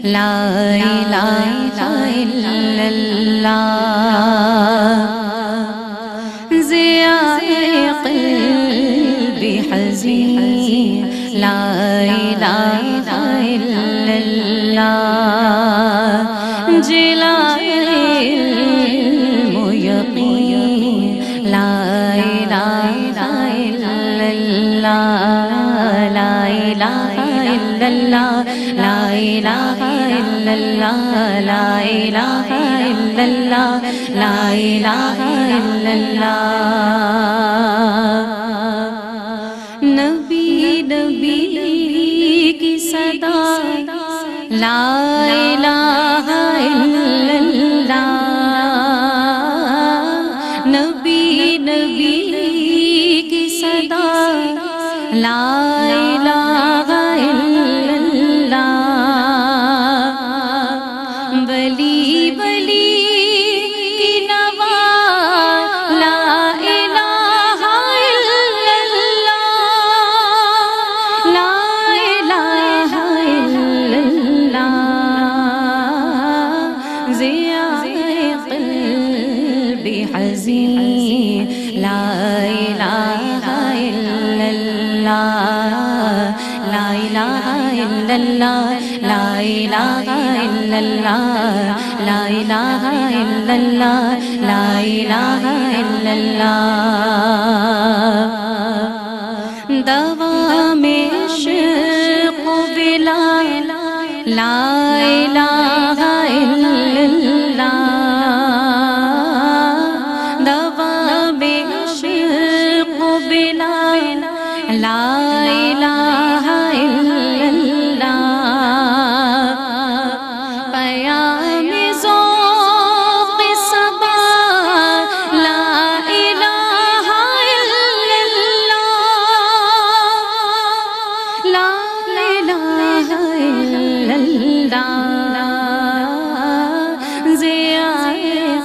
لا الہ الا اللہ ضیاء قلبی حزین لا الہ الا اللہ جلائے علم و یقین لا الہ الا اللہ لا الہ الا اللہ لا الہ الا اللہ لا الہ الا اللہ لا الہ الا اللہ نبی نبی کی صدا لا الہ الا اللہ نبی نبی کی صدا لا الہ الا اللہ ولی ولی کی نوا لا الہ الا اللہ لا الہ الا اللہ ضیاء قلبی حزین لا الہ الا اللہ لا الہ الا اللہ لا الہ الا اللہ لا الہ الا اللہ لا الہ الا اللہ دوام عشق و بلا لا الہ الا اللہ دوام عشق و بلا لا الہ الا اللہ پیام ذوق صبا لا الہ الا اللہ لا الہ الا اللہ ضیاء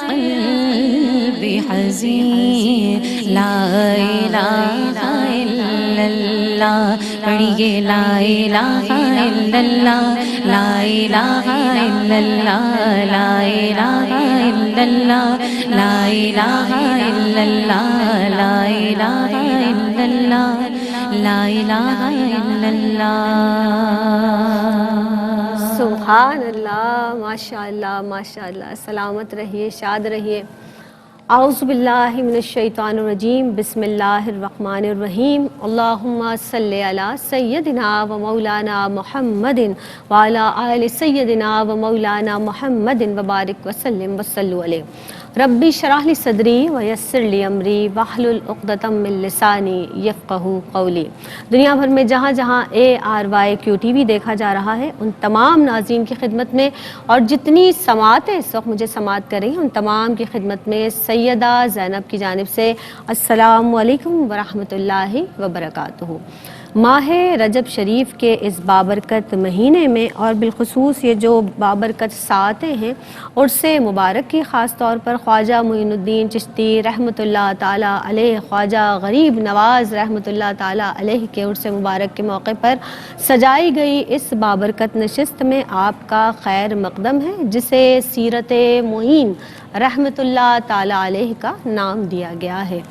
قلبی حزین لا الہ الا اللہ پڑھیے لا الہ الا اللہ لا الہ الا اللہ لا الہ الا اللہ لا الہ الا اللہ لا الہ الا اللہ لا الہ الا اللہ سبحان اللہ ماشاء اللہ ماشاء اللہ سلامت رہیے شاد رہیے اعوذ باللہ من الشیطان الرجیم بسم اللہ الرحمن الرحیم اللہم صلی علی سیدنا و مولانا محمد وعلی آل سیدنا و مولانا محمد وبارک وسلم وصلو علیہ ربی شرح لی صدری ویسر لی امری واحلل عقدۃ من لسانی یفقہوا قولی دنیا بھر میں جہاں جہاں ARYQTV دیکھا جا رہا ہے ان تمام ناظرین کی خدمت میں اور جتنی سماعتیں اس وقت مجھے سماعت کر رہی ہیں ان تمام کی خدمت میں سیدہ زینب کی جانب سے السلام علیکم ورحمۃ اللہ وبرکاتہ ماہ رجب شریف کے اس بابرکت مہینے میں اور بالخصوص یہ جو بابرکت ساعتیں ہیں عرس مبارک کی خاص طور پر خواجہ معین الدین چشتی رحمۃ اللہ تعالیٰ علیہ خواجہ غریب نواز رحمۃ اللہ تعالیٰ علیہ کے عرس مبارک کے موقع پر سجائی گئی اس بابرکت نشست میں آپ کا خیر مقدم ہے جسے سیرت معین رحمۃ اللہ تعالیٰ علیہ کا نام دیا گیا ہے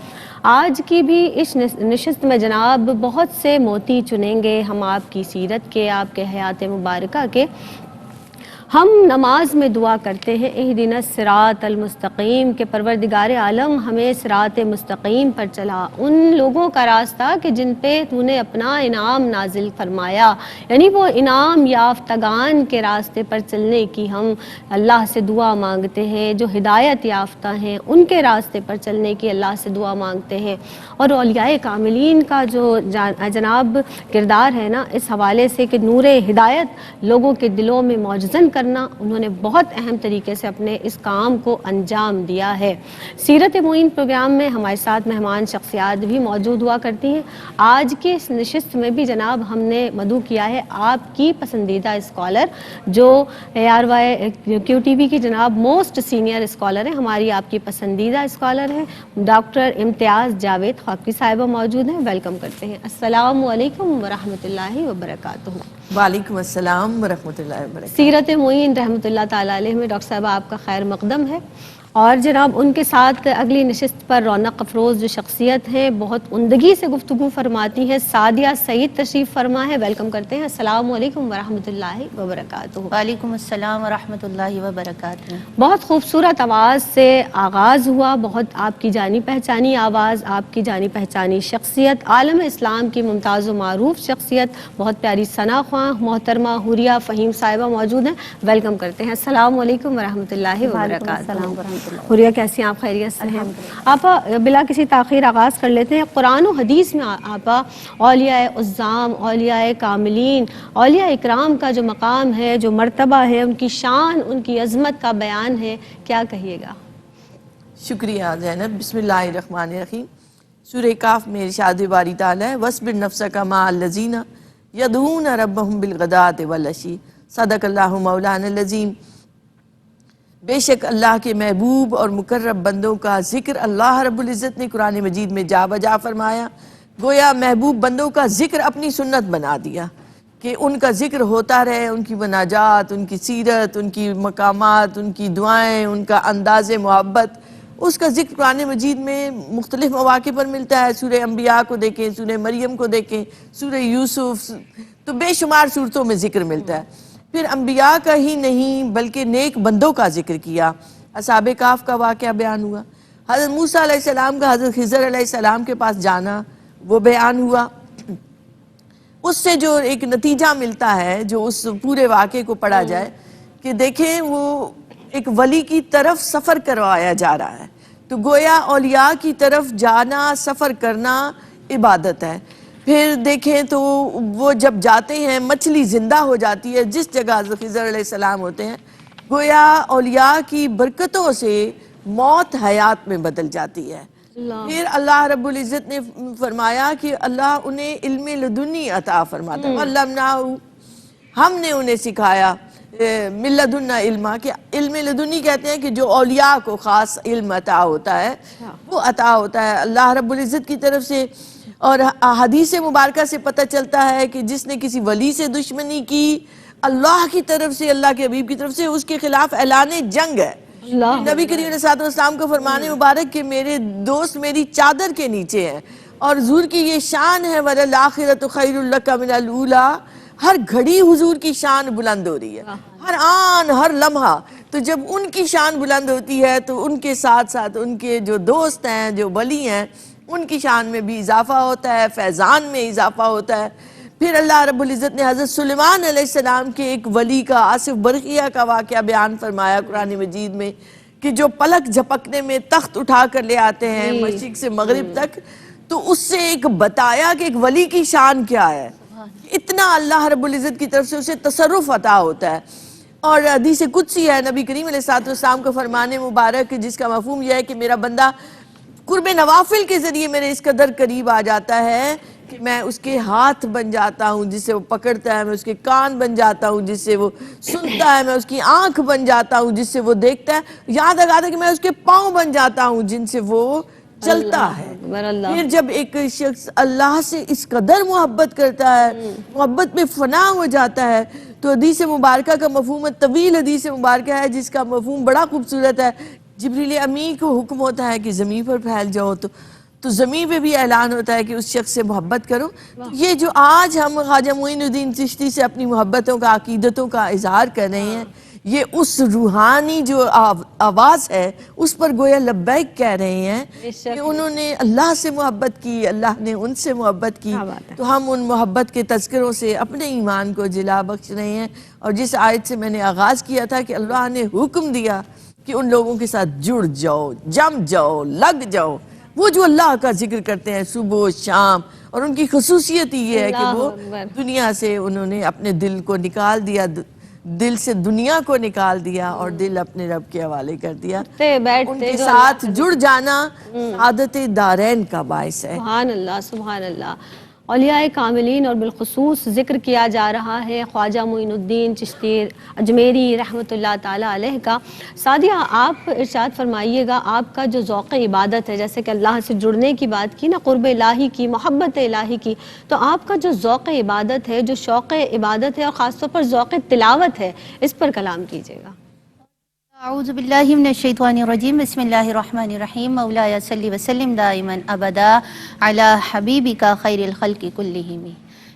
آج کی بھی اس نشست میں جناب بہت سے موتی چنیں گے ہم آپ کی سیرت کے آپ کے حیات مبارکہ کے ہم نماز میں دعا کرتے ہیں اہدنا الصراط المستقیم کہ پروردگار عالم ہمیں صراط مستقیم پر چلا ان لوگوں کا راستہ کہ جن پہ تو نے اپنا انعام نازل فرمایا یعنی وہ انعام یافتگان کے راستے پر چلنے کی ہم اللہ سے دعا مانگتے ہیں جو ہدایت یافتہ ہیں ان کے راستے پر چلنے کی اللہ سے دعا مانگتے ہیں اور اولیاء کاملین کا جو جناب کردار ہے نا اس حوالے سے کہ نور ہدایت لوگوں کے دلوں میں معجزن کرنا انہوں نے بہت اہم طریقے سے اپنے اس کام کو انجام دیا ہے سیرت معین پروگرام میں ہمارے ساتھ مہمان شخصیات بھی موجود ہوا کرتی ہیں آج کے اس نشست میں بھی جناب ہم نے مدعو کیا ہے آپ کی پسندیدہ اسکالر جو ARYQTV کی جناب موسٹ سینئر اسکالر ہیں ہماری آپ کی پسندیدہ اسکالر ہیں ڈاکٹر امتیاز جاوید خاکری صاحبہ موجود ہیں ویلکم کرتے ہیں السلام علیکم ورحمۃ اللہ وبرکاتہ وعلیکم السلام ورحمۃ اللہ وبرکاتہ۔ سیرت معین رحمۃ اللہ تعالیٰ علیہ میں ڈاکٹر صاحبہ آپ کا خیر مقدم ہے، اور جناب ان کے ساتھ اگلی نشست پر رونق افروز جو شخصیت ہیں، بہت عمدگی سے گفتگو فرماتی ہیں، سعدیہ سعید تشریف فرما ہے، ویلکم کرتے ہیں۔ السلام علیکم ورحمۃ اللہ وبرکاتہ۔ وعلیکم السلام ورحمۃ اللہ وبرکاتہ۔ بہت خوبصورت آواز سے آغاز ہوا، بہت آپ کی جانی پہچانی آواز، آپ کی جانی پہچانی شخصیت، عالم اسلام کی ممتاز و معروف شخصیت، بہت پیاری ثنا خواں محترمہ حوریہ فہیم صاحبہ موجود ہیں، ویلکم کرتے ہیں۔ السلام علیکم ورحمۃ اللہ وبرکاتہ۔ حوریہ کیسی ہیں آپ؟ خیریت سے ہیں؟ آپ بلا کسی تاخیر آغاز کر لیتے ہیں۔ قرآن و حدیث میں آپ اولیاء عظام، اولیاء کاملین، اولیاء اکرام کا جو مقام ہے، جو مرتبہ ہے، ان کی شان، ان کی عظمت کا بیان ہے، کیا کہیے گا؟ شکریہ زینب۔ بسم اللہ الرحمن الرحیم۔ سورہ کاف میں ارشاد باری تعالیٰ ہے وَاصْبِرْ نَفْسَكَ مَعَ الَّذِينَ يَدْعُونَ رَبَّهُمْ بِالْغَدَاةِ وَالْعَشِيِّ صدق اللہ مولانا العظیم۔ بے شک اللہ کے محبوب اور مقرب بندوں کا ذکر اللہ رب العزت نے قرآن مجید میں جا بجا فرمایا، گویا محبوب بندوں کا ذکر اپنی سنت بنا دیا کہ ان کا ذکر ہوتا رہے، ان کی مناجات، ان کی سیرت، ان کی مقامات، ان کی دعائیں، ان کا انداز محبت، اس کا ذکر قرآن مجید میں مختلف مواقع پر ملتا ہے۔ سورہ انبیاء کو دیکھیں، سورہ مریم کو دیکھیں، سورہ یوسف، تو بے شمار صورتوں میں ذکر ملتا ہے۔ پھر انبیاء کا ہی نہیں بلکہ نیک بندوں کا ذکر کیا۔ اصحاب کہف کا واقعہ بیان ہوا، حضرت موسیٰ علیہ السلام کا حضرت خضر علیہ السلام کے پاس جانا وہ بیان ہوا۔ اس سے جو ایک نتیجہ ملتا ہے، جو اس پورے واقعے کو پڑھا جائے، کہ دیکھیں وہ ایک ولی کی طرف سفر کروایا جا رہا ہے، تو گویا اولیاء کی طرف جانا، سفر کرنا عبادت ہے۔ پھر دیکھیں تو وہ جب جاتے ہیں مچھلی زندہ ہو جاتی ہے جس جگہ حضرت خضر علیہ السلام ہوتے ہیں، گویا اولیاء کی برکتوں سے موت حیات میں بدل جاتی ہے۔ پھر اللہ رب العزت نے فرمایا کہ اللہ انہیں علم لدنی عطا فرماتا ہے، وَعَلَّمْنَاهُ، ہم نے انہیں سکھایا مِن لدنا علما، کہ علم لدنی کہتے ہیں کہ جو اولیاء کو خاص علم عطا ہوتا ہے وہ عطا ہوتا ہے اللہ رب العزت کی طرف سے۔ اور حدیث مبارکہ سے پتہ چلتا ہے کہ جس نے کسی ولی سے دشمنی کی، اللہ کی طرف سے، اللہ کے حبیب کی طرف سے اس کے خلاف اعلان جنگ ہے۔ نبی کریم علیہ السلام کو فرمانے مبارک کہ میرے دوست میری چادر کے نیچے ہیں، اور حضور کی یہ شان ہے وَلَلْآخِرَةُ خَيْرٌ لَكَ مِنَ الْأُولَىٰ، ہر گھڑی حضور کی شان بلند ہو رہی ہے، ہر آن، ہر لمحہ۔ تو جب ان کی شان بلند ہوتی ہے تو ان کے ساتھ ساتھ ان کے جو دوست ہیں، جو ولی ہیں، ان کی شان میں بھی اضافہ ہوتا ہے، فیضان میں اضافہ ہوتا ہے۔ پھر اللہ رب العزت نے حضرت سلیمان علیہ السلام کے ایک ولی کا، آصف برقیہ کا واقعہ بیان فرمایا قرآن مجید میں، کہ جو پلک جھپکنے میں تخت اٹھا کر لے آتے ہیں مشرق سے مغرب تک، تو اس سے ایک بتایا کہ ایک ولی کی شان کیا ہے، اتنا اللہ رب العزت کی طرف سے اسے تصرف عطا ہوتا ہے۔ اور حدیث قدسی ہے نبی کریم علیہ السلام کو فرمانے مبارک، جس کا مفہوم یہ ہے کہ میرا بندہ قرب نوافل کے ذریعے میرے اس قدر قریب آ جاتا ہے کہ میں اس کے ہاتھ بن جاتا ہوں جس سے وہ پکڑتا ہے، میں اس کے کان بن جاتا ہوں جس سے وہ سنتا ہے، میں اس کی آنکھ بن جاتا ہوں جس سے وہ دیکھتا ہے، یہاں تک آتا ہے کہ میں اس کے پاؤں بن جاتا ہوں جن سے وہ چلتا ہے۔ پھر جب ایک شخص اللہ سے اس قدر محبت کرتا ہے، محبت میں فنا ہو جاتا ہے، تو حدیث مبارکہ کا مفہوم طویل حدیث مبارکہ ہے جس کا مفہوم بڑا خوبصورت ہے۔ جبریل امین کو حکم ہوتا ہے کہ زمین پر پھیل جاؤ، تو زمین پہ بھی اعلان ہوتا ہے کہ اس شخص سے محبت کرو۔ تو یہ جو آج ہم خواجہ معین الدین چشتی سے اپنی محبتوں کا، عقیدتوں کا اظہار کر رہے ہیں، یہ اس روحانی جو آواز ہے اس پر گویا لبیک کہہ رہے ہیں کہ انہوں نے اللہ سے محبت کی، اللہ نے ان سے محبت کی، تو ہم ان محبت کے تذکروں سے اپنے ایمان کو جلا بخش رہے ہیں۔ اور جس آیت سے میں نے آغاز کیا تھا کہ اللہ نے حکم دیا کہ ان لوگوں کے ساتھ جڑ جاؤ، جم جاؤ، لگ جاؤ، وہ جو اللہ کا ذکر کرتے ہیں صبح و شام، اور ان کی خصوصیت یہ ہے کہ وہ دنیا سے انہوں نے اپنے دل کو نکال دیا، دل سے دنیا کو نکال دیا اور دل اپنے رب کے حوالے کر دیا۔ ان کے ساتھ جڑ جانا سعادت دارین کا باعث ہے۔ سبحان اللہ، سبحان اللہ۔ اولیاء کاملین اور بالخصوص ذکر کیا جا رہا ہے خواجہ معین الدین چشتی اجمیری رحمۃ اللہ تعالیٰ علیہ کا۔ سعدیہ آپ ارشاد فرمائیے گا، آپ کا جو ذوق عبادت ہے، جیسے کہ اللہ سے جڑنے کی بات کی نا، قرب الہی کی، محبت الہی کی، تو آپ کا جو ذوق عبادت ہے، جو شوق عبادت ہے، اور خاص طور پر ذوق تلاوت ہے، اس پر کلام کیجیے گا۔ اعوذ باللہ من الشیطان الرجیم، بسم اللہ الرحمن الرحیم، مولایا صلی وسلم دائما ابدا علی حبیبک خیر الخلق کلہم۔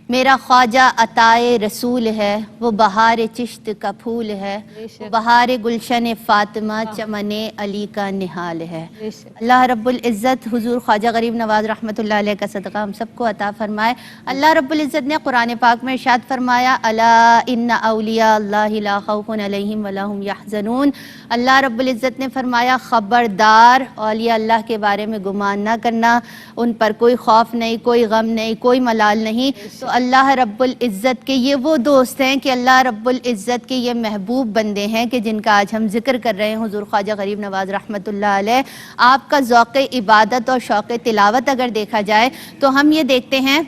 میرا خواجہ عطائے رسول ہے، وہ بہار چشت کا پھول ہے، وہ بہار گلشن فاطمہ چمن علی کا نہال ہے۔ اللہ رب العزت حضور خواجہ غریب نواز رحمۃ اللہ علیہ کا صدقہ ہم سب کو عطا فرمائے۔ اللہ رب العزت نے قرآن پاک میں ارشاد فرمایا، الا ان اولیاء اللہ لا خوف علیہم ولا هم یحزنون۔ اللہ رب العزت نے فرمایا، خبردار، اولیاء اللہ کے بارے میں گمان نہ کرنا، ان پر کوئی خوف نہیں، کوئی غم نہیں، کوئی ملال نہیں۔ تو اللہ رب العزت کے یہ وہ دوست ہیں کہ اللہ رب العزت کے یہ محبوب بندے ہیں کہ جن کا آج ہم ذکر کر رہے ہیں، حضور خواجہ غریب نواز رحمۃ اللہ علیہ۔ آپ کا ذوق عبادت اور شوق تلاوت اگر دیکھا جائے تو ہم یہ دیکھتے ہیں،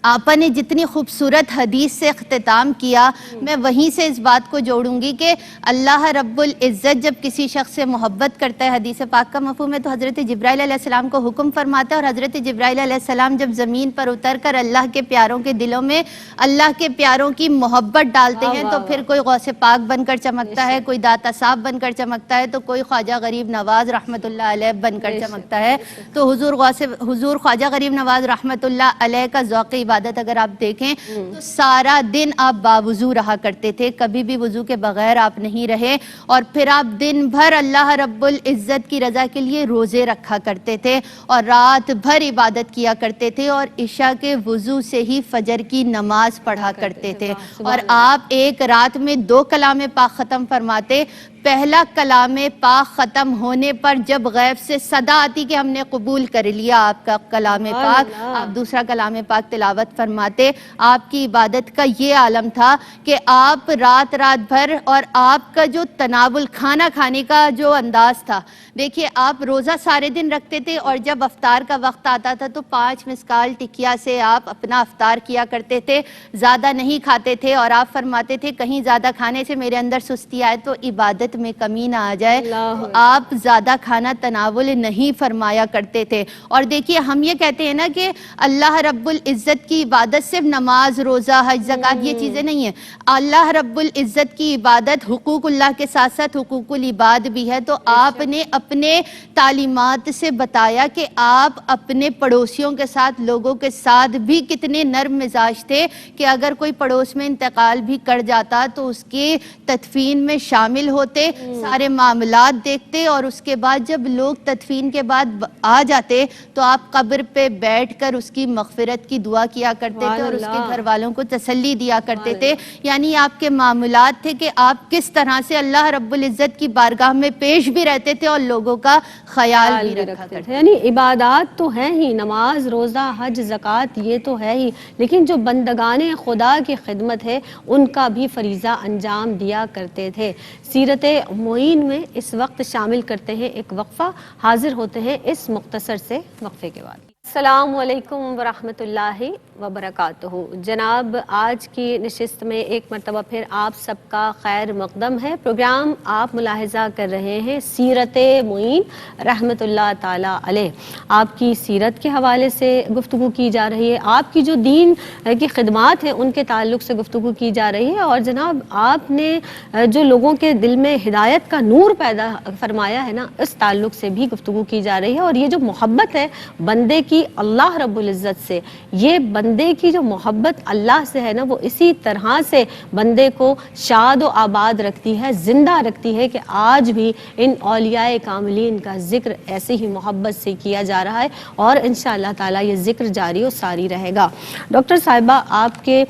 آپا نے جتنی خوبصورت حدیث سے اختتام کیا، میں وہیں سے اس بات کو جوڑوں گی کہ اللہ رب العزت جب کسی شخص سے محبت کرتا ہے، حدیث پاک کا مفہوم ہے، تو حضرت جبرائیل علیہ السلام کو حکم فرماتا ہے، اور حضرت جبرائیل علیہ السلام جب زمین پر اتر کر اللہ کے پیاروں کے دلوں میں اللہ کے پیاروں کی محبت ڈالتے ہیں، تو پھر کوئی غوث پاک بن کر چمکتا ہے، کوئی داتا صاحب بن کر چمکتا ہے، تو کوئی خواجہ غریب نواز رحمۃ اللہ علیہ بن کر چمکتا ہے۔ تو حضور خواجہ غریب نواز رحمۃ اللہ علیہ کا ذوق عبادت اگر آپ دیکھیں تو سارا دن آپ باوضو رہا کرتے تھے، کبھی بھی وضو کے بغیر آپ نہیں رہے، اور پھر آپ دن بھر اللہ رب العزت کی رضا کے لیے روزے رکھا کرتے تھے، اور رات بھر عبادت کیا کرتے تھے، اور عشاء کے وضو سے ہی فجر کی نماز پڑھا کرتے تھے، اور آپ ایک رات میں 2 کلام پاک ختم فرماتے۔ پہلا کلام پاک ختم ہونے پر جب غیب سے صدا آتی کہ ہم نے قبول کر لیا آپ کا کلام پاک، آپ دوسرا کلام پاک تلاوت فرماتے۔ آپ کی عبادت کا یہ عالم تھا کہ آپ رات بھر، اور آپ کا جو تناول کھانا کھانے کا جو انداز تھا، دیکھیے آپ روزہ سارے دن رکھتے تھے، اور جب افطار کا وقت آتا تھا تو 5 مسکال ٹکیا سے آپ اپنا افطار کیا کرتے تھے، زیادہ نہیں کھاتے تھے، اور آپ فرماتے تھے کہیں زیادہ کھانے سے میرے اندر سستی آئے تو عبادت میں کمی نہ آ جائے، تو آپ زیادہ کھانا تناول نہیں فرمایا کرتے تھے۔ اور دیکھیے ہم یہ کہتے ہیں نا کہ اللہ رب العزت کی عبادت صرف نماز، روزہ، حج، زکوٰۃ یہ چیزیں نہیں ہیں، اللہ رب العزت کی عبادت حقوق اللہ کے ساتھ ساتھ حقوق العباد بھی ہے۔ تو آپ نے اپنے تعلیمات سے بتایا کہ آپ اپنے پڑوسیوں کے ساتھ، لوگوں کے ساتھ بھی کتنے نرم مزاج تھے کہ اگر کوئی پڑوس میں انتقال بھی کر جاتا تو اس کی تدفین میں شامل ہوتے، سارے معاملات دیکھتے، اور اس کے بعد جب لوگ تدفین کے بعد آ جاتے تو آپ قبر پہ بیٹھ کر اس کی مغفرت کی دعا کیا کرتے تھے، اور اس کے گھر والوں کو تسلی دیا کرتے تھے۔ یعنی آپ کے معاملات تھے کہ آپ کس طرح سے اللہ رب العزت کی بارگاہ میں پیش بھی رہتے تھے اور لوگوں کا خیال بھی رکھا کرتے تھے۔ یعنی عبادات تو ہیں ہی، نماز، روزہ، حج، زکوٰۃ یہ تو ہے ہی، لیکن جو بندگان خدا کی خدمت ہے ان کا بھی فریضہ انجام دیا کرتے تھے۔ سیرت معین میں اس وقت شامل کرتے ہیں ایک وقفہ، حاضر ہوتے ہیں اس مختصر سے وقفے کے بعد۔ السلام علیکم ورحمۃ اللہ وبرکاتہ۔ جناب آج کی نشست میں ایک مرتبہ پھر آپ سب کا خیر مقدم ہے۔ پروگرام آپ ملاحظہ کر رہے ہیں سیرت معین رحمۃ اللہ تعالیٰ علیہ، آپ کی سیرت کے حوالے سے گفتگو کی جا رہی ہے، آپ کی جو دین کی خدمات ہیں ان کے تعلق سے گفتگو کی جا رہی ہے، اور جناب آپ نے جو لوگوں کے دل میں ہدایت کا نور پیدا فرمایا ہے نا، اس تعلق سے بھی گفتگو کی جا رہی ہے۔ اور یہ جو محبت ہے بندے کی اللہ رب العزت سے، یہ بندے کی جو محبت اللہ سے ہے نا، وہ اسی طرح سے بندے کو شاد و آباد رکھتی ہے، زندہ رکھتی ہے، کہ آج بھی ان اولیاء کاملین کا ذکر ایسے ہی محبت سے کیا جا رہا ہے، اور انشاءاللہ تعالیٰ یہ ذکر جاری و ساری رہے گا۔ ڈاکٹر صاحبہ، آپ کے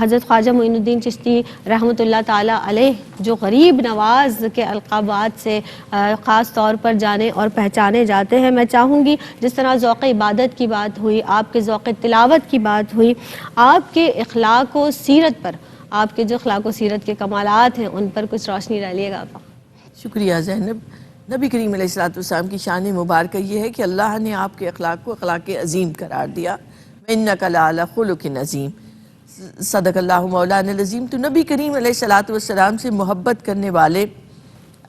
حضرت خواجہ معین الدین چشتی رحمۃ اللہ تعالیٰ علیہ جو غریب نواز کے القابات سے خاص طور پر جانے اور پہچانے جاتے ہیں، میں چاہوں گی جس طرح ذوق عبادت کی بات ہوئی، آپ کے ذوق تلاوت کی بات ہوئی، آپ کے اخلاق و سیرت پر، آپ کے جو اخلاق و سیرت کے کمالات ہیں ان پر کچھ روشنی ڈالیے گا آپ۔ شکریہ زینب۔ نبی کریم علیہ السلام کی شان مبارکہ یہ ہے کہ اللہ نے آپ کے اخلاق کو اخلاق عظیم قرار دیا۔ وَإِنَّكَ لَعَلَى خُلُقٍ عَظِيمٍ۔ صدق اللہ مولانا العظیم۔ تو نبی کریم علیہ الصلوۃ والسلام سے محبت کرنے والے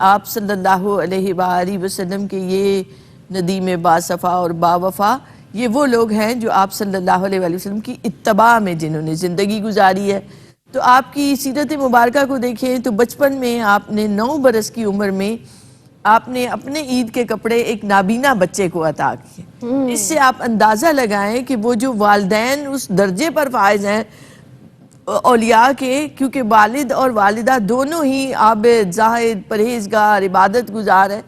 آپ صلی اللہ علیہ وآلہ وسلم کے یہ ندیم باصفا اور باوفا، یہ وہ لوگ ہیں جو آپ صلی اللہ علیہ وآلہ وسلم کی اتباع میں جنہوں نے زندگی گزاری ہے۔ تو آپ کی سیرت مبارکہ کو دیکھیں تو بچپن میں آپ نے 9 برس کی عمر میں آپ نے اپنے عید کے کپڑے ایک نابینا بچے کو عطا کیے۔ اس سے آپ اندازہ لگائیں کہ وہ جو والدین اس درجے پر فائز ہیں اولیاء کے، کیونکہ والد اور والدہ دونوں ہی عابد، زاہد، پرہیزگار، عبادت گزار ہیں،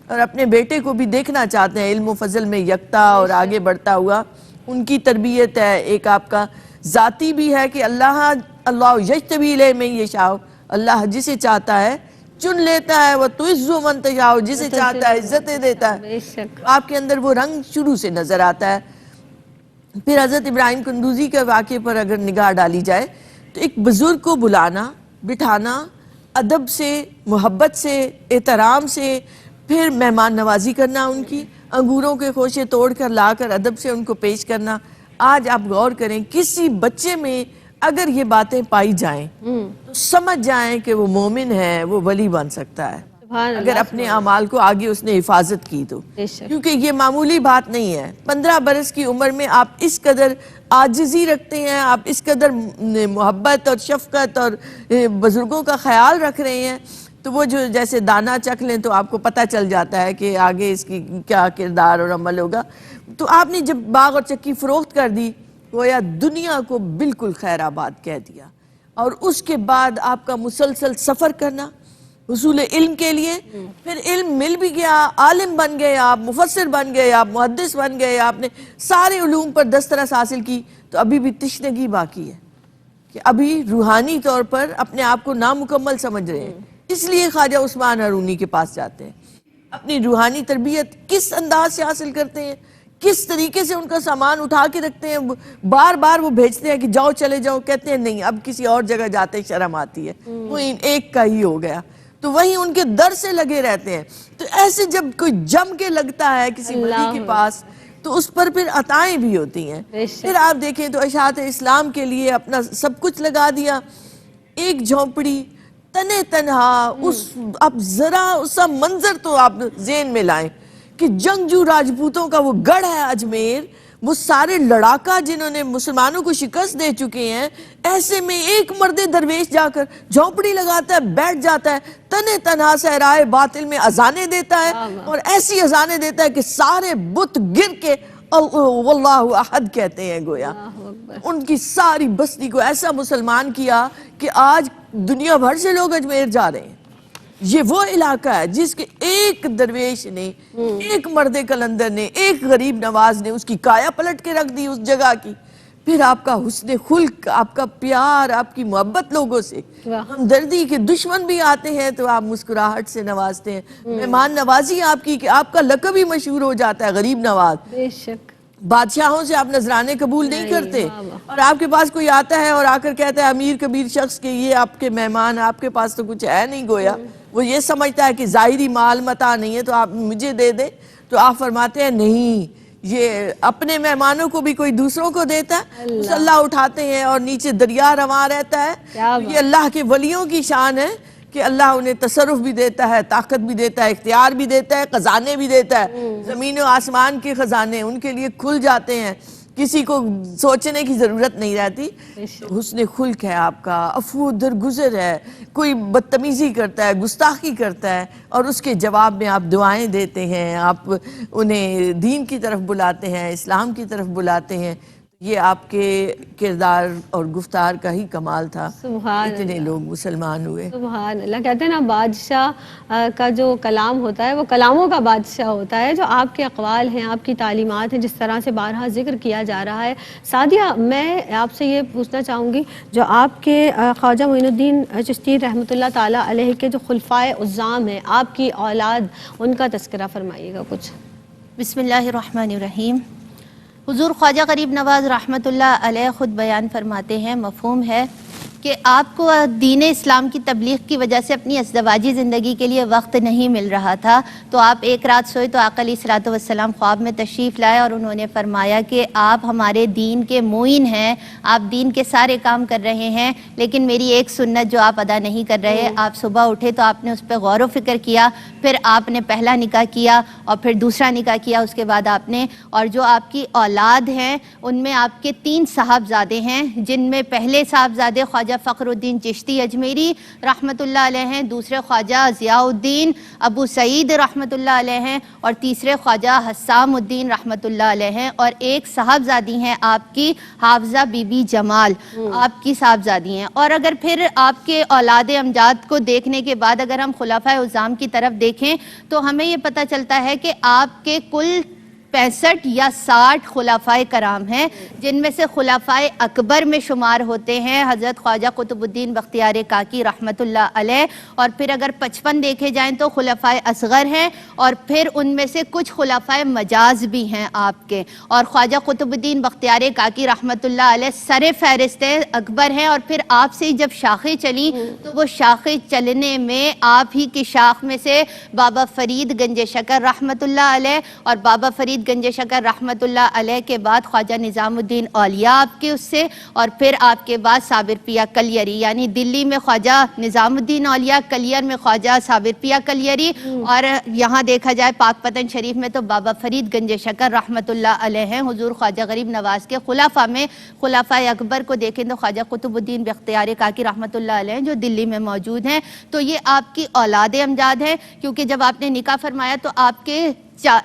اور اپنے بیٹے کو بھی دیکھنا چاہتے ہیں علم و فضل میں یکتا اور آگے بڑھتا ہوا۔ ان کی تربیت ہے، ایک آپ کا ذاتی بھی ہے کہ اللہ یجتبی الیہ من یشاء، اللہ جسے چاہتا ہے چن لیتا ہے، وہ تعز من تشاء، جسے چاہتا ہے عزتیں دیتا ہے۔ بے شک آپ کے اندر وہ رنگ شروع سے نظر آتا ہے۔ پھر حضرت ابراہیم قندوزی کے واقعے پر اگر نگاہ ڈالی جائے تو ایک بزرگ کو بلانا، بٹھانا، ادب سے، محبت سے، احترام سے، پھر مہمان نوازی کرنا، ان کی انگوروں کے خوشے توڑ کر لا کر ادب سے ان کو پیش کرنا۔ آج آپ غور کریں کسی بچے میں اگر یہ باتیں پائی جائیں تو سمجھ جائیں کہ وہ مومن ہے، وہ ولی بن سکتا ہے سبحان اگر اللہ، اپنے اعمال کو آگے اس نے حفاظت کی تو۔ بے شک۔ کیونکہ یہ معمولی بات نہیں ہے۔ 15 برس کی عمر میں آپ اس قدر عاجزی رکھتے ہیں، آپ اس قدر محبت اور شفقت اور بزرگوں کا خیال رکھ رہے ہیں، تو وہ جو جیسے دانہ چکھ لیں تو آپ کو پتہ چل جاتا ہے کہ آگے اس کی کیا کردار اور عمل ہوگا۔ تو آپ نے جب باغ اور چکی فروخت کر دی، گویا دنیا کو بالکل خیر آباد کہہ دیا، اور اس کے بعد آپ کا مسلسل سفر کرنا حصول علم کے لیے، پھر علم مل بھی گیا، عالم بن گئے آپ، مفسر بن گئے آپ، محدث بن گئے، آپ نے سارے علوم پر دسترس حاصل کی، تو ابھی بھی تشنگی باقی ہے کہ ابھی روحانی طور پر اپنے آپ کو نامکمل سمجھ رہے ہیں۔ اس لیے خواجہ عثمان ہارونی کے پاس جاتے ہیں، اپنی روحانی تربیت کس انداز سے حاصل کرتے ہیں، کس طریقے سے ان کا سامان اٹھا کے رکھتے ہیں، بار بار وہ بھیجتے ہیں کہ جاؤ چلے جاؤ، کہتے ہیں نہیں اب کسی اور جگہ جاتے شرم آتی ہے، وہ ایک کا ہی ہو گیا، تو وہیں ان کے در سے لگے رہتے ہیں۔ تو ایسے جب کوئی جم کے لگتا ہے کسی ولی کے پاس تو اس پر پھر عطائیں بھی ہوتی ہیں۔ پھر آپ دیکھیں تو اشاعت اسلام کے لیے اپنا سب کچھ لگا دیا، ایک جھونپڑی تنہ تنہا، اب ذرا اس کا منظر تو آپ ذہن میں لائیں کہ جنگجو راجپوتوں کا وہ گڑھ ہے اجمیر، وہ سارے لڑاکا جنہوں نے مسلمانوں کو شکست دے چکے ہیں، ایسے میں ایک مرد درویش جا کر جھونپڑی لگاتا ہے، بیٹھ جاتا ہے، تنہ تنہا صحرائے باطل میں اذانیں دیتا ہے، اور ایسی اذانیں دیتا ہے کہ سارے بت گر کے واللہ احد کہتے ہیں، گویا ان کی ساری بستی کو ایسا مسلمان کیا کہ آج دنیا بھر سے لوگ اجمیر جا رہے ہیں۔ یہ وہ علاقہ ہے جس کے ایک درویش نے، ایک مرد کلندر نے، ایک غریب نواز نے اس کی کایا پلٹ کے رکھ دی اس جگہ کی۔ پھر آپ کا حسن خلق، آپ کا پیار، آپ کی محبت لوگوں سے، ہمدردی کے دشمن بھی آتے ہیں تو آپ مسکراہٹ سے نوازتے ہیں، مہمان نوازی آپ کی کہ آپ کا لقب ہی مشہور ہو جاتا ہے غریب نواز۔ بے شک۔ بادشاہوں سے آپ نذرانے قبول نہیں کرتے، اور آپ کے پاس کوئی آتا ہے اور آ کر کہتا ہے امیر کبیر شخص کہ یہ آپ کے مہمان، آپ کے پاس تو کچھ ہے نہیں، گویا وہ یہ سمجھتا ہے کہ ظاہری مال متاع نہیں ہے تو آپ مجھے دے دیں، تو آپ فرماتے ہیں نہیں، یہ اپنے مہمانوں کو بھی کوئی دوسروں کو دیتا ہے، مسلح اٹھاتے ہیں اور نیچے دریا رواں رہتا ہے۔ یہ اللہ کے ولیوں کی شان ہے کہ اللہ انہیں تصرف بھی دیتا ہے، طاقت بھی دیتا ہے، اختیار بھی دیتا ہے، خزانے بھی دیتا ہے، زمین و آسمان کے خزانے ان کے لیے کھل جاتے ہیں، کسی کو سوچنے کی ضرورت نہیں رہتی۔ حسن خلق ہے آپ کا، عفو درگزر ہے، کوئی بدتمیزی کرتا ہے، گستاخی کرتا ہے اور اس کے جواب میں آپ دعائیں دیتے ہیں، آپ انہیں دین کی طرف بلاتے ہیں، اسلام کی طرف بلاتے ہیں۔ یہ آپ کے کردار اور گفتار کا ہی کمال تھا، اتنے لوگ مسلمان ہوئے۔ سبحان اللہ۔ کہتے ہیں نا بادشاہ کا جو کلام ہوتا ہے وہ کلاموں کا بادشاہ ہوتا ہے، جو آپ کے اقوال ہیں، آپ کی تعلیمات ہیں، جس طرح سے بارہا ذکر کیا جا رہا ہے۔ سعدیہ، میں آپ سے یہ پوچھنا چاہوں گی، جو آپ کے خواجہ معین الدین چشتی رحمۃ اللہ تعالیٰ علیہ کے جو خلفائے عظام ہیں، آپ کی اولاد، ان کا تذکرہ فرمائیے گا کچھ۔ بسم اللہ الرحمن الرحیم۔ حضور خواجہ غریب نواز رحمۃ اللہ علیہ خود بیان فرماتے ہیں، مفہوم ہے کہ آپ کو دین اسلام کی تبلیغ کی وجہ سے اپنی ازدواجی زندگی کے لیے وقت نہیں مل رہا تھا، تو آپ ایک رات سوئے تو آقا علیہ الصلوۃ والسلام خواب میں تشریف لائے اور انہوں نے فرمایا کہ آپ ہمارے دین کے معین ہیں، آپ دین کے سارے کام کر رہے ہیں، لیکن میری ایک سنت جو آپ ادا نہیں کر رہے۔ آپ صبح اٹھے تو آپ نے اس پہ غور و فکر کیا، پھر آپ نے پہلا نکاح کیا اور پھر دوسرا نکاح کیا، اس کے بعد آپ نے، اور جو آپ کی اولاد ہیں ان میں آپ کے 3 صاحبزادے ہیں، جن میں پہلے صاحبزادے خواجہ فخر الدین چشتی اجمیری رحمۃ اللہ علیہ ہیں، دوسرے خواجہ ضیاء الدین ابو سعید رحمۃ اللہ علیہ ہیں، اور تیسرے خواجہ حسام الدین رحمۃ اللہ علیہ ہیں، اور ایک صاحبزادی ہیں آپ کی حافظہ بی بی جمال، آپ کی صاحبزادی ہیں۔ اور اگر پھر آپ کے اولاد امجاد کو دیکھنے کے بعد اگر ہم خلفائے اعظام کی طرف دیکھیں تو ہمیں یہ پتہ چلتا ہے کہ آپ کے کل 65 یا 60 خلفائے کرام ہیں، جن میں سے خلفائے اکبر میں شمار ہوتے ہیں حضرت خواجہ قطب الدین بختیار کاکی رحمۃ اللہ علیہ، اور پھر اگر 55 دیکھے جائیں تو خلفائے اصغر ہیں، اور پھر ان میں سے کچھ خلفائے مجاز بھی ہیں آپ کے، اور خواجہ قطب الدین بختیار کاکی رحمۃ اللہ علیہ سر فہرست اکبر ہیں، اور پھر آپ سے جب شاخیں چلیں تو وہ شاخیں چلنے میں آپ ہی کی شاخ میں سے بابا فرید گنج شکر رحمۃ اللہ علیہ، اور بابا فرید گنج شکر رحمۃ اللہ علیہ کے بعد خواجہ نظام الدین اولیاء آپ کے اس سے، اور پھر آپ کے بعد صابر پیا کلیری، یعنی دلی میں خواجہ نظام الدین اولیاء، کلیر میں خواجہ صابر پیا کلیری، اور یہاں دیکھا جائے پاک پتن شریف میں تو بابا فرید گنج شکر رحمۃ اللہ علیہ ہیں۔ حضور خواجہ غریب نواز کے خلفاء میں خلفائے اکبر کو دیکھیں تو خواجہ قطب الدین بختیار کاکی رحمۃ اللہ علیہ جو دلی میں موجود ہیں، تو یہ آپ کی اولاد امجاد ہے، کیونکہ جب آپ نے نکاح فرمایا تو آپ کے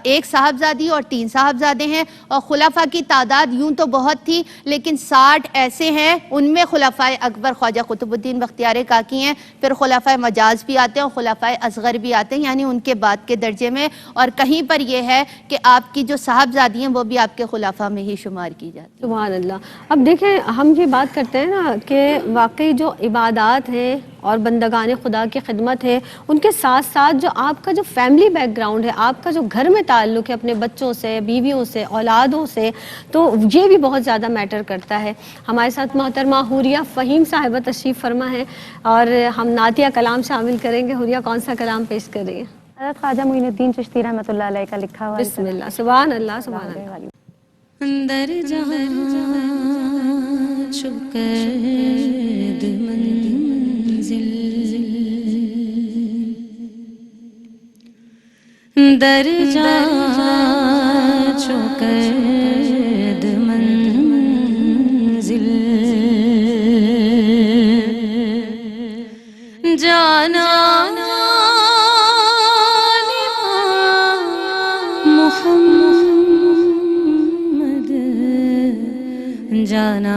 ایک صاحبزادی اور 3 صاحبزادے ہیں، اور خلفاء کی تعداد یوں تو بہت تھی لیکن 60 ایسے ہیں، ان میں خلفائے اکبر خواجہ قطب الدین بختیار کاکی ہیں، پھر خلفائے مجاز بھی آتے ہیں اور خلفائے اصغر بھی آتے ہیں، یعنی ان کے بعد کے درجے میں، اور کہیں پر یہ ہے کہ آپ کی جو صاحبزادی ہیں وہ بھی آپ کے خلفاء میں ہی شمار کی جاتی ہیں۔ سبحان اللہ۔ اب دیکھیں ہم یہ بات کرتے ہیں نا کہ واقعی جو عبادات ہیں اور بندگان خدا کی خدمت ہے، ان کے ساتھ ساتھ جو آپ کا جو فیملی بیک گراؤنڈ ہے، آپ کا جو گھر میں تعلق ہے اپنے بچوں سے، بیویوں سے، اولادوں سے، تو یہ بھی بہت زیادہ میٹر کرتا ہے۔ ہمارے ساتھ محترمہ حوریہ فہیم صاحبہ تشریف فرما ہے اور ہم نعتیہ کلام شامل کریں گے۔ حوریہ کون سا کلام پیش کر رہی ہیں؟ حضرت خواجہ معین الدین چشتی رحمۃ اللہ علیہ کا لکھا ہوا بسم اللہ، سبحان اللہ، سبحان اللہ۔ در جہاں چقد منزل، در جہاں چقد منزل، جانا جانا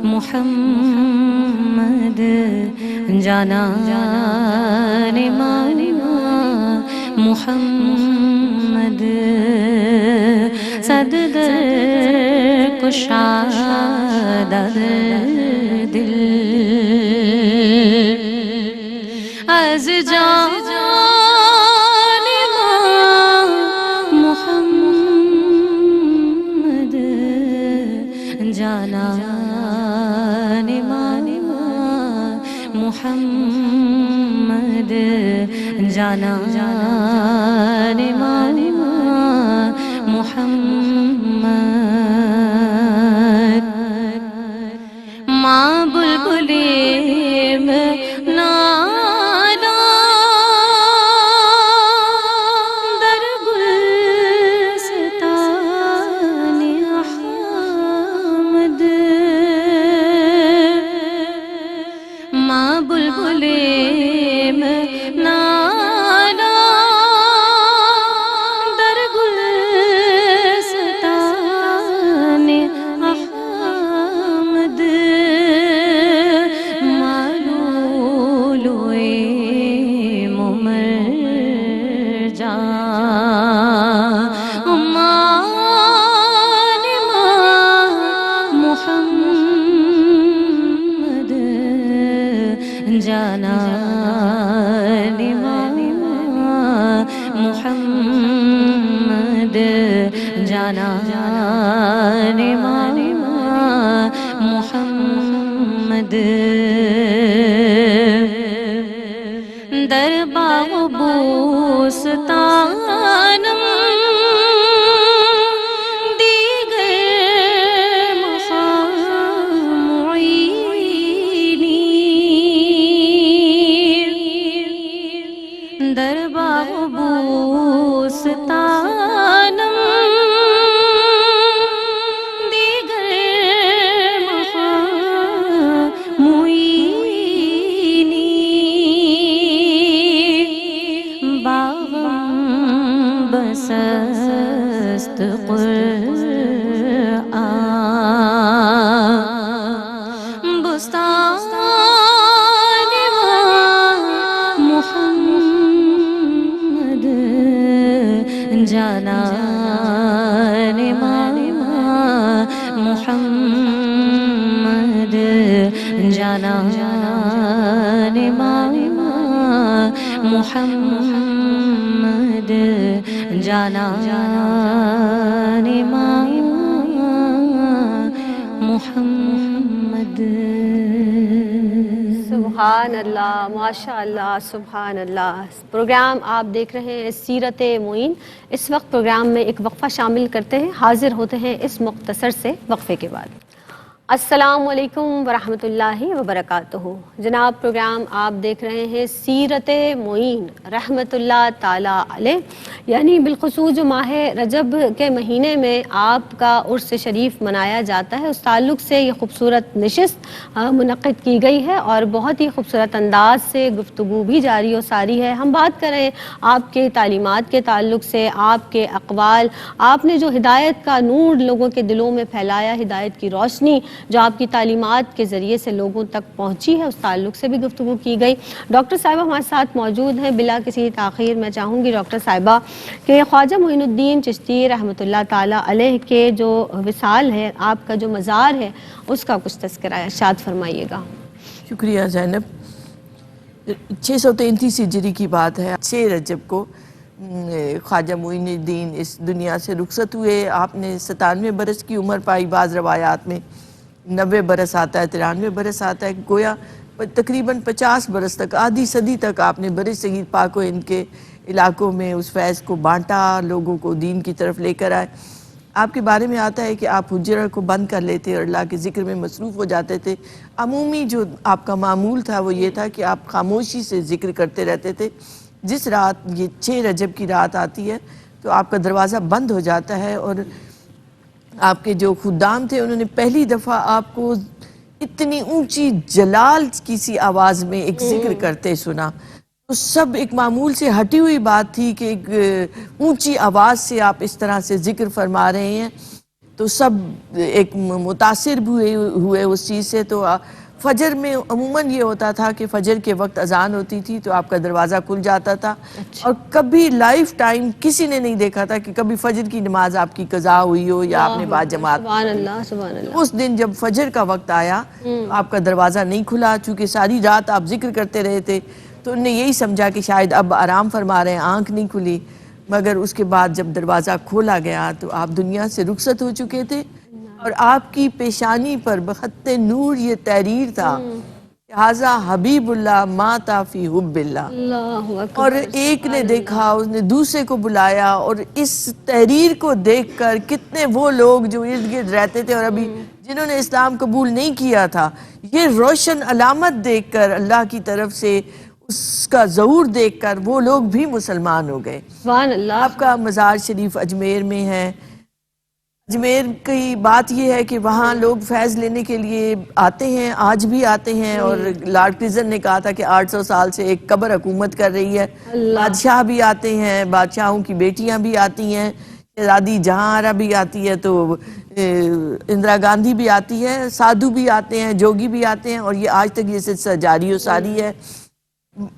محمد، جانا محمد، صد در کشادہ دل، از جان جانا محمد، جانا محمد، ماں بلبلی میں نالا در گلستان احمد، ماں بلبلی میں نالا در گلستان احمد، مالولوئے ممر جان، امان محمد، جانا محمد، جانا در باغ و بوستانم دیگر معینی در باغ و بوستانم دیگر معینی باغم بس است قرآن بستان محمد جانان محمد جانان محمد جانان محمد. سبحان اللہ، ماشاء اللہ، سبحان اللہ. پروگرام آپ دیکھ رہے ہیں سیرت معین. اس وقت پروگرام میں ایک وقفہ شامل کرتے ہیں، حاضر ہوتے ہیں اس مختصر سے وقفے کے بعد. السلام علیکم ورحمۃ اللہ وبرکاتہ. جناب پروگرام آپ دیکھ رہے ہیں سیرت معین رحمۃ اللہ تعالیٰ علیہ، یعنی بالخصوص جو ماہ رجب کے مہینے میں آپ کا عرس شریف منایا جاتا ہے، اس تعلق سے یہ خوبصورت نشست منعقد کی گئی ہے اور بہت ہی خوبصورت انداز سے گفتگو بھی جاری و ساری ہے. ہم بات کریں آپ کے تعلیمات کے تعلق سے، آپ کے اقوال، آپ نے جو ہدایت کا نور لوگوں کے دلوں میں پھیلایا، ہدایت کی روشنی جو آپ کی تعلیمات کے ذریعے سے لوگوں تک پہنچی ہے، اس تعلق سے بھی گفتگو کی گئی. ڈاکٹر صاحبہ ہمارے ساتھ موجود ہیں. بلا کسی تاخیر میں چاہوں گی ڈاکٹر صاحبہ کہ خواجہ معین الدین چشتی رحمۃ اللہ تعالیٰ علیہ کے جو وصال ہے، آپ کا جو مزار ہے، اس کا کچھ تذکرہ ارشاد فرمائیے گا. شکریہ زینب. 633 ہجری کی بات ہے. 6 رجب کو خواجہ معین الدین اس دنیا سے رخصت ہوئے. آپ نے 97 برس کی عمر پائی. بعض روایات میں 90 برس آتا ہے، 93 برس آتا ہے. گویا تقریباً 50 برس تک، آدھی صدی تک آپ نے بر صغیر پاک و ہند کے علاقوں میں اس فیض کو بانٹا، لوگوں کو دین کی طرف لے کر آئے. آپ کے بارے میں آتا ہے کہ آپ حجرہ کو بند کر لیتے اور اللہ کے ذکر میں مصروف ہو جاتے تھے. عمومی جو آپ کا معمول تھا وہ یہ تھا کہ آپ خاموشی سے ذکر کرتے رہتے تھے. جس رات یہ 6 رجب کی رات آتی ہے تو آپ کا دروازہ بند ہو جاتا ہے، اور آپ کے جو خدام تھے انہوں نے پہلی دفعہ آپ کو اتنی اونچی جلال کی سی آواز میں ایک ذکر کرتے سنا. تو سب ایک معمول سے ہٹی ہوئی بات تھی کہ ایک اونچی آواز سے آپ اس طرح سے ذکر فرما رہے ہیں. تو سب ایک متاثر ہوئے اس چیز سے. تو فجر میں عموماً یہ ہوتا تھا کہ فجر کے وقت اذان ہوتی تھی تو آپ کا دروازہ کھل جاتا تھا. اور کبھی لائف ٹائم کسی نے نہیں دیکھا تھا کہ کبھی فجر کی نماز آپ کی قضا ہوئی ہو یا آپ نے با جماعت. سبحان اللہ، سبحان اللہ. اس دن جب فجر کا وقت آیا آپ کا دروازہ نہیں کھلا، چونکہ ساری رات آپ ذکر کرتے رہے تھے تو انہوں نے یہی سمجھا کہ شاید اب آرام فرما رہے ہیں، آنکھ نہیں کھلی. مگر اس کے بعد جب دروازہ کھولا گیا تو آپ دنیا سے رخصت ہو چکے تھے، اور آپ کی پیشانی پر بخط نور یہ تحریر تھا، ھذا حبیب اللہ ماتا فی حب اللہ. اور ایک نے دیکھا، اس نے دوسرے کو بلایا، اور اس تحریر کو دیکھ کر کتنے وہ لوگ جو ارد گرد رہتے تھے اور ابھی جنہوں نے اسلام قبول نہیں کیا تھا، یہ روشن علامت دیکھ کر اللہ کی طرف سے اس کا ظہور دیکھ کر وہ لوگ بھی مسلمان ہو گئے. سبحان اللہ. آپ کا مزار شریف اجمیر میں ہے. اجمیر کی بات یہ ہے کہ وہاں لوگ فیض لینے کے لیے آتے ہیں، آج بھی آتے ہیں. اور لارڈ کرزن نے کہا تھا کہ 800 سال سے ایک قبر حکومت کر رہی ہے. بادشاہ بھی آتے ہیں، بادشاہوں کی بیٹیاں بھی آتی ہیں، شہزادی جہاں آرا بھی آتی ہے، تو اندرا گاندھی بھی آتی ہے، سادھو بھی آتے ہیں، جوگی بھی آتے ہیں. اور یہ آج تک یہ سلسلہ جاری و ساری ہے.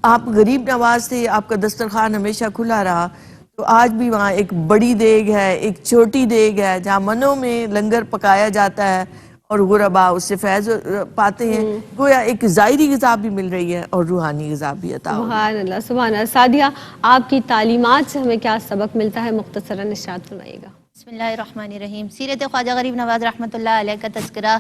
آپ غریب نواز تھے، آپ کا دسترخوان ہمیشہ کھلا رہا. تو آج بھی وہاں ایک بڑی دیگ ہے، ایک چھوٹی دیگ ہے، جہاں منوں میں لنگر پکایا جاتا ہے اور غربا اس سے فیض پاتے ہیں. گویا ایک ظاہری غذا بھی مل رہی ہے اور روحانی غذا بھی عطا ہو. سبحان اللہ، سبحان اللہ. سعدیہ، آپ کی تعلیمات سے ہمیں کیا سبق ملتا ہے؟ مختصراً ارشاد فرمائیے گا. بسم اللہ الرحمن الرحیم. سیرت خواجہ غریب نواز رحمۃ اللہ علیہ کا تذکرہ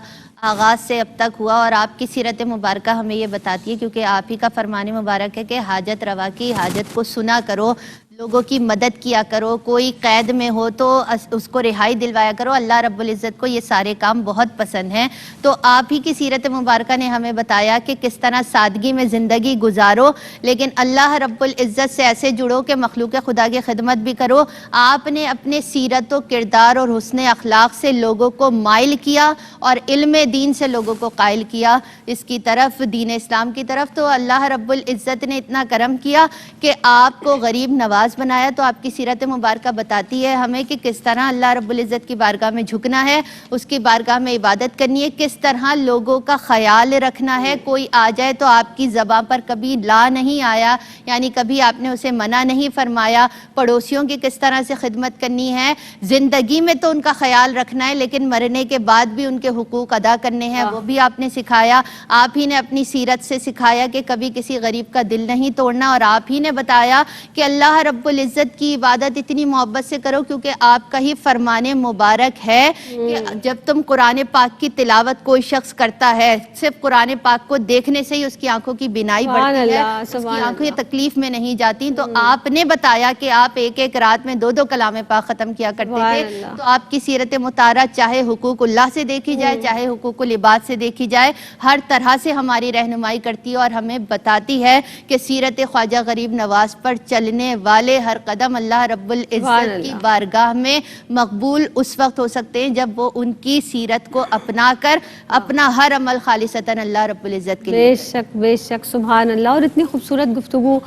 آغاز سے اب تک ہوا، اور آپ کی سیرت مبارکہ ہمیں یہ بتاتی ہے، کیونکہ آپ ہی کا فرمان مبارک ہے کہ حاجت روا کی حاجت کو سنا کرو، لوگوں کی مدد کیا کرو، کوئی قید میں ہو تو اس کو رہائی دلوایا کرو. اللہ رب العزت کو یہ سارے کام بہت پسند ہیں. تو آپ ہی کی سیرت مبارکہ نے ہمیں بتایا کہ کس طرح سادگی میں زندگی گزارو، لیکن اللہ رب العزت سے ایسے جڑو کہ مخلوق خدا کی خدمت بھی کرو. آپ نے اپنے سیرت و کردار اور حسن اخلاق سے لوگوں کو مائل کیا اور علم دین سے لوگوں کو قائل کیا اس کی طرف، دین اسلام کی طرف. تو اللہ رب العزت نے اتنا کرم کیا کہ آپ کو غریب نواز بنایا. تو آپ کی سیرت مبارکہ بتاتی ہے ہمیں کہ کس طرح اللہ رب العزت کی بارگاہ میں جھکنا ہے، اس کی بارگاہ میں عبادت کرنی ہے، کس طرح لوگوں کا خیال رکھنا ہے. کوئی آ جائے تو آپ کی زبان پر کبھی لا نہیں آیا، یعنی کبھی آپ نے اسے منع نہیں فرمایا. پڑوسیوں کی کس طرح سے خدمت کرنی ہے، زندگی میں تو ان کا خیال رکھنا ہے، لیکن مرنے کے بعد بھی ان کے حقوق ادا کرنے ہیں، وہ بھی آپ نے سکھایا. آپ ہی نے اپنی سیرت سے سکھایا کہ کبھی کسی غریب کا دل نہیں توڑنا، اور آپ ہی نے بتایا کہ اللہ رب العزت کی عبادت اتنی محبت سے کرو، کیونکہ آپ کا ہی فرمان مبارک ہے کہ جب تم قرآن پاک کی تلاوت کوئی شخص کرتا ہے، صرف قرآن پاک کو دیکھنے سے ہی اس کی آنکھوں کی بینائی بڑھتی ہے، اس کی آنکھیں تکلیف میں نہیں جاتی. تو آپ نے بتایا کہ آپ ایک ایک رات میں 2 کلام پاک ختم کیا کرتے تھے. تو آپ کی سیرت مطالعہ چاہے حقوق اللہ سے دیکھی جائے، چاہے حقوق العباد سے دیکھی جائے، ہر طرح سے ہماری رہنمائی کرتی ہے اور ہمیں بتاتی ہے کہ سیرت خواجہ غریب نواز پر چلنے والے ہر قدم اللہ رب العزت کی بارگاہ میں مقبول اس وقت ہو سکتے ہیں جب وہ ان کی سیرت کو اپنا کر اپنا ہر عمل خالصتاً اللہ رب العزت کے لیے. بے شک بے شک، سبحان اللہ. اور اتنی خوبصورت گفتگو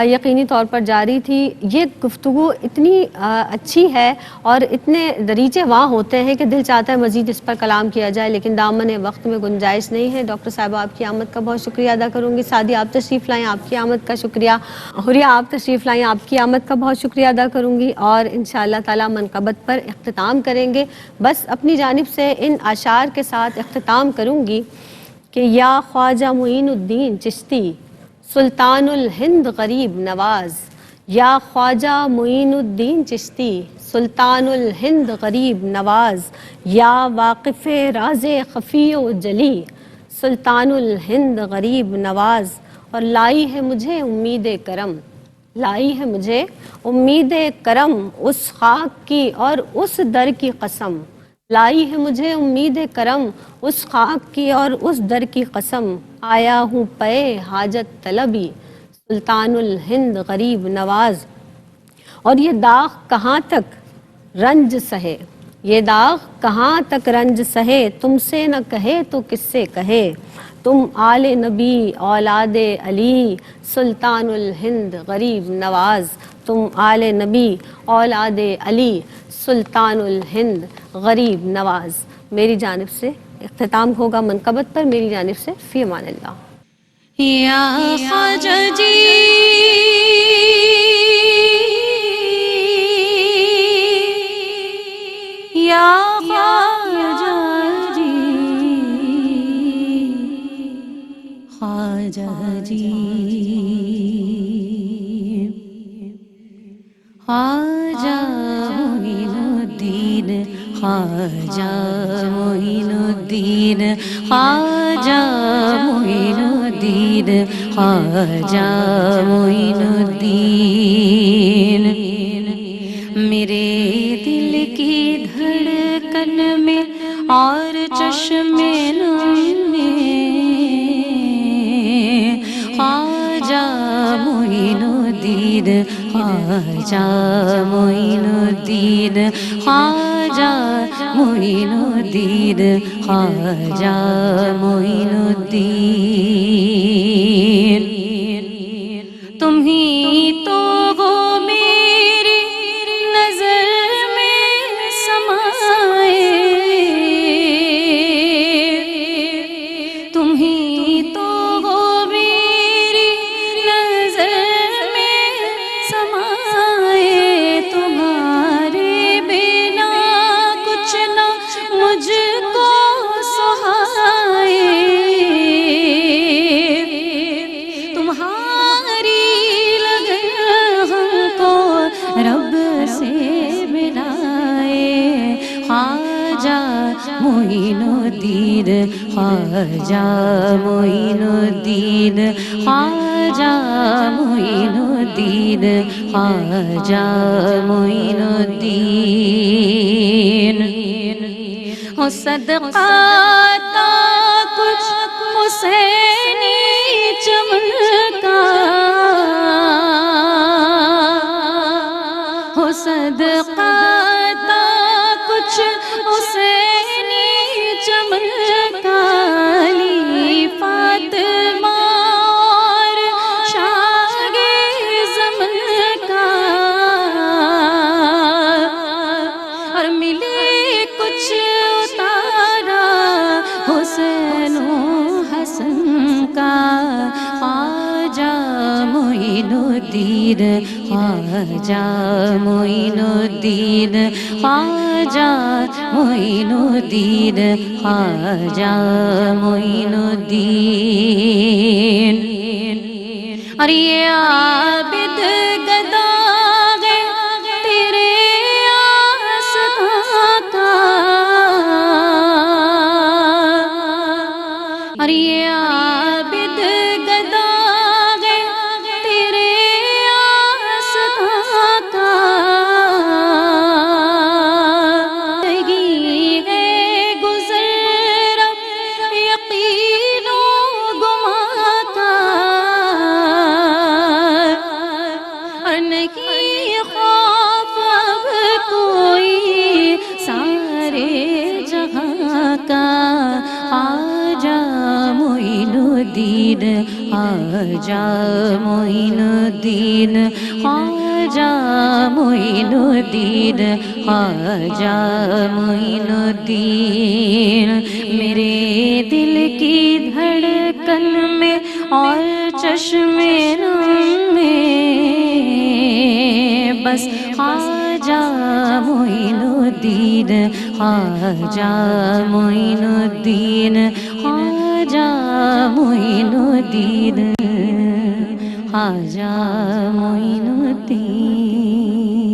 یقینی طور پر جاری تھی. یہ گفتگو اتنی اچھی ہے اور اتنے دریچے وہاں ہوتے ہیں کہ دل چاہتا ہے مزید اس پر کلام کیا جائے، لیکن دامن وقت میں گنجائش نہیں ہے. ڈاکٹر صاحبہ آپ کی آمد کا بہت شکریہ ادا کروں گی. سعدی آپ تشریف لائیں، آپ کی آمد کا شکریہ. حریہ آپ تشریف لائیں، آپ کی آمد کا بہت شکریہ ادا کروں گی. اور انشاءاللہ تعالی منقبت پر اختتام کریں گے. بس اپنی جانب سے ان اشعار کے ساتھ اختتام کروں گی کہ یا خواجہ معین الدین چشتی سلطان الہند غریب نواز، یا خواجہ معین الدین چشتی سلطان الہند غریب نواز، یا واقف راز خفی و جلی سلطان الہند غریب نواز. اور لائی ہے مجھے امید کرم، لائی ہے مجھے امید کرم اس خاک کی اور اس در کی قسم، لائی ہے مجھے امید کرم اس خاک کی اور اس در کی قسم. آیا ہوں پے حاجت طلبی سلطان الہند غریب نواز. اور یہ داغ کہاں تک رنج سہے، یہ داغ کہاں تک رنج سہے، تم سے نہ کہے تو کس سے کہے. تم آل نبی اولاد علی سلطان الہند غریب نواز، تم آل نبی اولاد علی سلطان الہند غریب نواز. میری جانب سے اختتام ہوگا منقبت پر. میری جانب سے فی امان اللہ. یا خواجہ جی یا خواجہ جی، خواجہ جی، خواجہ معین الدین، خواجہ معین الدین، خواجہ معین الدین، خواجہ معین الدین. میرے دل کی دھڑکن میں اور چشم نم میں خواجہ معین الدین، خواجہ معین الدین، خواجہ معین الدین، خواجہ معین الدین. تم ہی تو ہو میری نظر میں سمائے، تم ہی تو ہو میری نظر میں سمائے. تمہارے بنا کچھ نہ مجھ کو سہائے، تمہاری لگن ہم کو رب سے ملائے. معین الدین خواجہ معین الدین خواجہ معین الدین خواجہ معین الدین ہو صدقہ تا کچھ حسینی چمن کا ہو صدقہ تا کچھ حسینی چمن کا علی فاطمہ اور شاہ زمن کا اور ملے کچھ اتارا حسین و حسن کا خواجہ معین الدین خواجہ معین الدین خواجہ معین الدین خواجہ معین الدین اور یہ عابد گدا ہے تیرے آستاں کا اور یہ عابد گدا ہے تیرے آستاں کا نہیں ہے گزر یقین و گما کا اور نہیں خوف اب کوئی سارے جہاں کا خواجہ معین الدین خواجہ معین الدین خواجہ معین الدین خواجہ معین الدین میرے دل کی دھڑکن میں اور چشم نم میں بس خواجہ معین الدین خواجہ معین الدین خواجہ معین الدین خواجہ معین